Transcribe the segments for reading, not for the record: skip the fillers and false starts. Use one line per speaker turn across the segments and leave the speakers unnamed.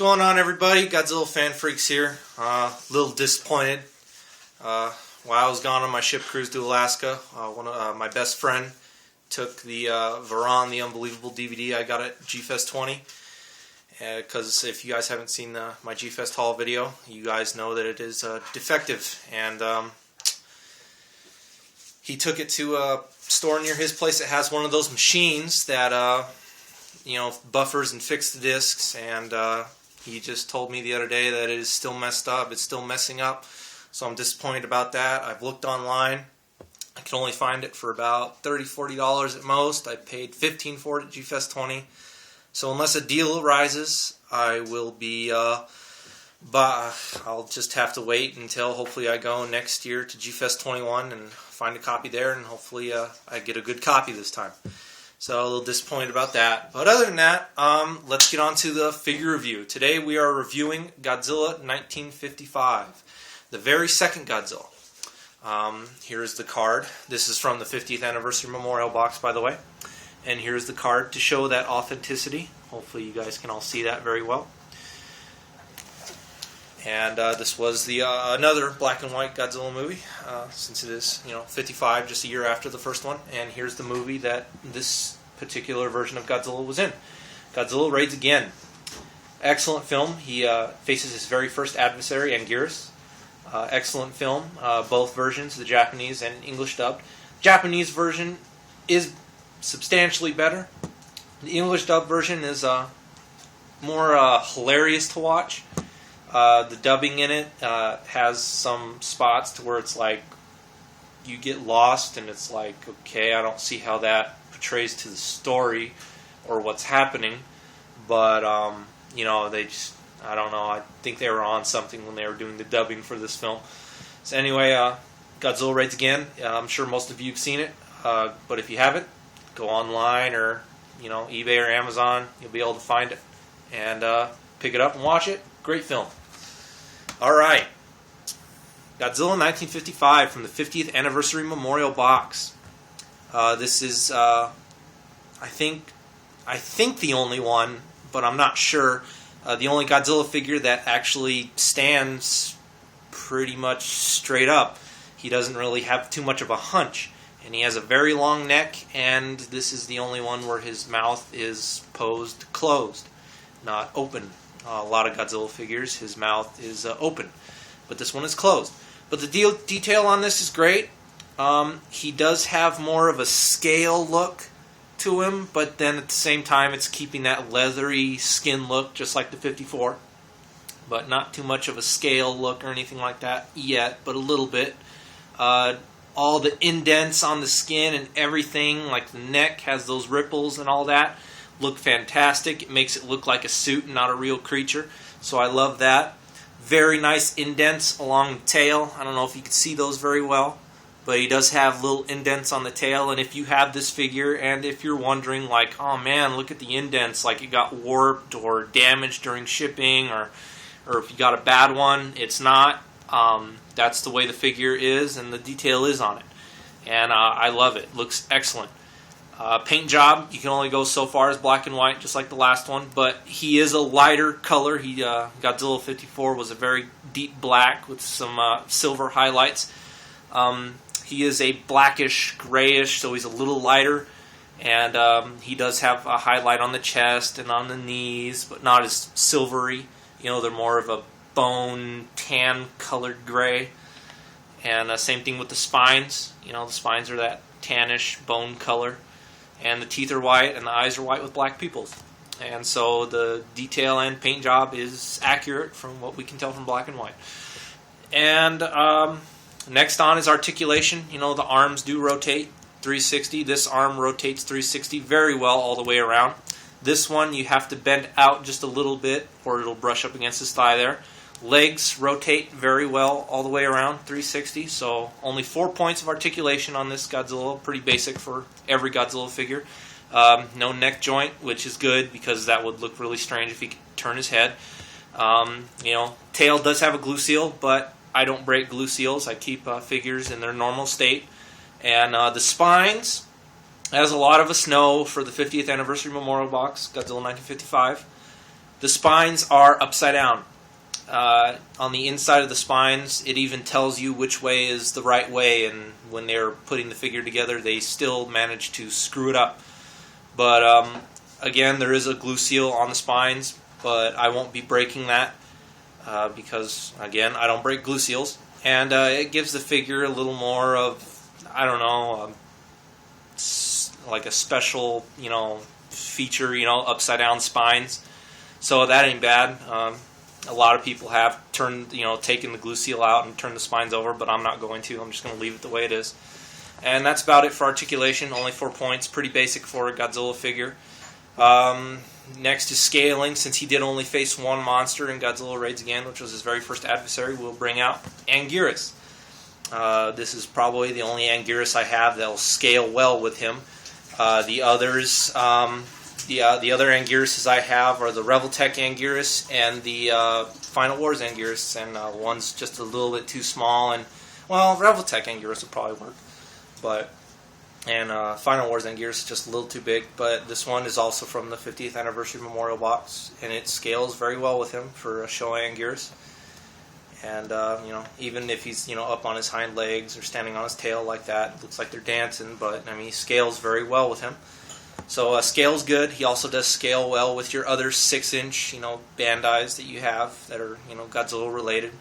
going on, everybody? Godzilla Fan Freaks here. Little disappointed. While I was gone on my ship cruise to Alaska, my best friend took the Varan, the Unbelievable DVD I got at G-Fest 20. Because if you guys haven't seen my G-Fest haul video, you guys know that it is defective. And he took it to a store near his place that has one of those machines that buffers and fix the discs, and he just told me the other day that it is still messed up. It's still messing up, so I'm disappointed about that. I've looked online. I can only find it for about $30-$40 at most. I paid $15 for it at G-Fest 20. So unless a deal arises, I will be, I'll just have to wait until hopefully I go next year to G-Fest 21 and find a copy there, and hopefully I get a good copy this time. So a little disappointed about that. But other than that, let's get on to the figure review. Today we are reviewing Godzilla 1955, the very second Godzilla. Here's the card. This is from the 50th anniversary memorial box, by the way. And here's the card to show that authenticity. Hopefully you guys can all see that very well. And this was the another black and white Godzilla movie, since it is 55, just a year after the first one. And here's the movie that this particular version of Godzilla was in. Godzilla Raids Again. Excellent film. He faces his very first adversary, Anguirus. Excellent film. Both versions, the Japanese and English dubbed. Japanese version is substantially better. The English dub version is more hilarious to watch. The dubbing in it has some spots to where it's like you get lost and it's like, okay, I don't see how that portrays to the story or what's happening, but they just, I don't know, I think they were on something when they were doing the dubbing for this film. So anyway, Godzilla Raids Again. I'm sure most of you have seen it, but if you haven't, go online or eBay or Amazon. You'll be able to find it and pick it up and watch it. Great film. Alright, Godzilla 1955 from the 50th Anniversary Memorial Box. This is, I think the only one, but I'm not sure, the only Godzilla figure that actually stands pretty much straight up. He doesn't really have too much of a hunch, and he has a very long neck, and this is the only one where his mouth is posed closed, not open. A lot of Godzilla figures, his mouth is open, but this one is closed. But the detail on this is great. He does have more of a scale look to him, but then at the same time it's keeping that leathery skin look just like the 54. But not too much of a scale look or anything like that yet, but a little bit. All the indents on the skin and everything, like the neck has those ripples and all that, look fantastic. It makes it look like a suit and not a real creature. So I love that. Very nice indents along the tail. I don't know if you can see those very well, but he does have little indents on the tail. And if you have this figure, and if you're wondering, like, oh man, look at the indents, like it got warped or damaged during shipping, or if you got a bad one, it's not. That's the way the figure is, and the detail is on it. And I love it. Looks excellent. Paint job, you can only go so far as black and white, just like the last one, but he is a lighter color. Godzilla 54 was a very deep black with some silver highlights. He is a blackish, grayish, so he's a little lighter, and he does have a highlight on the chest and on the knees, but not as silvery. They're more of a bone, tan-colored gray, and same thing with the spines. The spines are that tannish bone color. And the teeth are white, and the eyes are white with black pupils. And so the detail and paint job is accurate from what we can tell from black and white. And next on is articulation. The arms do rotate 360. This arm rotates 360 very well all the way around. This one you have to bend out just a little bit, or it'll brush up against his thigh there. Legs rotate very well all the way around 360, so only 4 points of articulation on this Godzilla. Pretty basic for every Godzilla figure. No neck joint, which is good because that would look really strange if he could turn his head. Tail does have a glue seal, but I don't break glue seals. I keep figures in their normal state. And the spines, as a lot of us know, for the 50th Anniversary Memorial Box, Godzilla 1955, The spines are upside down. On the inside of the spines, it even tells you which way is the right way, and when they're putting the figure together, they still manage to screw it up. But again, there is a glue seal on the spines, but I won't be breaking that because, again, I don't break glue seals. And it gives the figure a little more of, I don't know, like a special, feature, upside down spines. So that ain't bad. A lot of people have taken the glue seal out and turned the spines over, but I'm not going to. I'm just going to leave it the way it is. And that's about it for articulation. Only 4 points. Pretty basic for a Godzilla figure. Next is scaling. Since he did only face one monster in Godzilla Raids Again, which was his very first adversary, we'll bring out Anguirus. This is probably the only Anguirus I have that will scale well with him. The others... The other Anguiruses I have are the Revoltech Anguirus and the Final Wars Anguirus, and one's just a little bit too small, and, well, Revoltech Anguirus would probably work, and Final Wars Anguirus is just a little too big, but this one is also from the 50th Anniversary Memorial Box, and it scales very well with him for a Shoei Anguirus, and, even if he's, up on his hind legs or standing on his tail like that, it looks like they're dancing, but, he scales very well with him. So scale's good. He also does scale well with your other 6-inch, Bandais that you have that are, Godzilla related.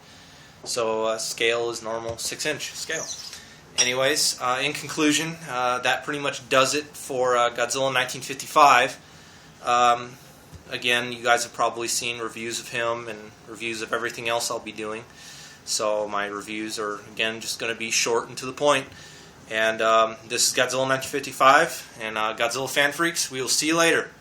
So scale is normal 6-inch scale. Anyways, in conclusion, that pretty much does it for Godzilla 1955. Again, you guys have probably seen reviews of him and reviews of everything else I'll be doing. So my reviews are, again, just going to be short and to the point. And this is Godzilla 1955, and Godzilla fan freaks, we will see you later.